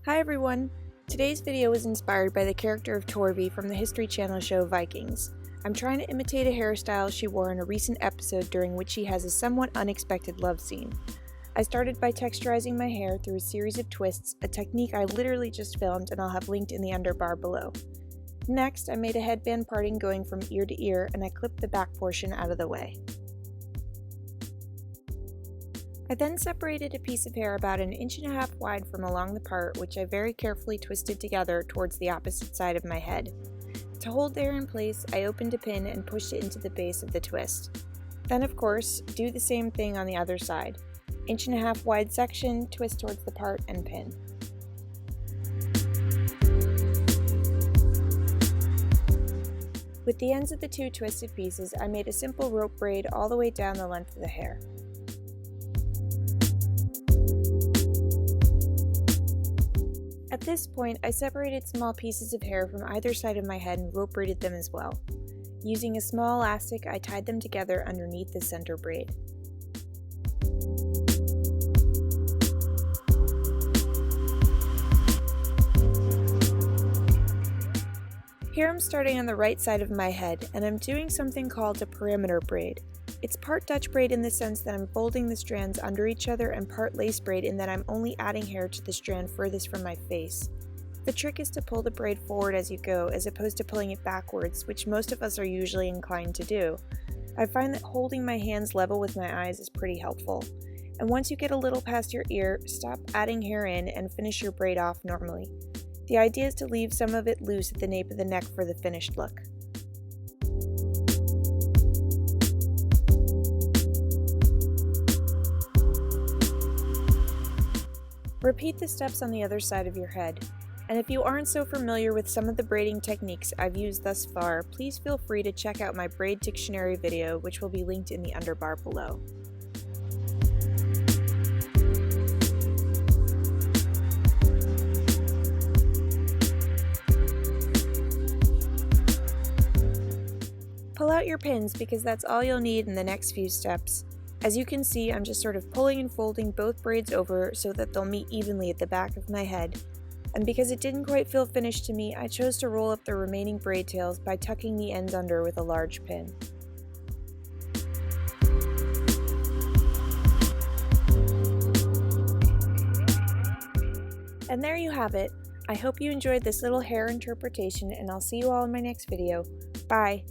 Hi everyone! Today's video was inspired by the character of Torvi from the History Channel show Vikings. I'm trying to imitate a hairstyle she wore in a recent episode during which she has a somewhat unexpected love scene. I started by texturizing my hair through a series of twists, a technique I literally just filmed and I'll have linked in the underbar below. Next, I made a headband parting going from ear to ear and I clipped the back portion out of the way. I then separated a piece of hair about 1.5 inches wide from along the part, which I very carefully twisted together towards the opposite side of my head. To hold the hair in place, I opened a pin and pushed it into the base of the twist. Then of course, do the same thing on the other side. 1.5 inch wide section, twist towards the part, and pin. With the ends of the two twisted pieces, I made a simple rope braid all the way down the length of the hair. At this point, I separated small pieces of hair from either side of my head and rope braided them as well. Using a small elastic, I tied them together underneath the center braid. Here I'm starting on the right side of my head, and I'm doing something called a perimeter braid. It's part Dutch braid in the sense that I'm folding the strands under each other and part lace braid in that I'm only adding hair to the strand furthest from my face. The trick is to pull the braid forward as you go as opposed to pulling it backwards, which most of us are usually inclined to do. I find that holding my hands level with my eyes is pretty helpful. And once you get a little past your ear, stop adding hair in and finish your braid off normally. The idea is to leave some of it loose at the nape of the neck for the finished look. Repeat the steps on the other side of your head, and if you aren't so familiar with some of the braiding techniques I've used thus far, please feel free to check out my braid dictionary video, which will be linked in the underbar below. Pull out your pins because that's all you'll need in the next few steps. As you can see, I'm just sort of pulling and folding both braids over so that they'll meet evenly at the back of my head. And because it didn't quite feel finished to me, I chose to roll up the remaining braid tails by tucking the ends under with a large pin. And there you have it. I hope you enjoyed this little hair interpretation, and I'll see you all in my next video. Bye!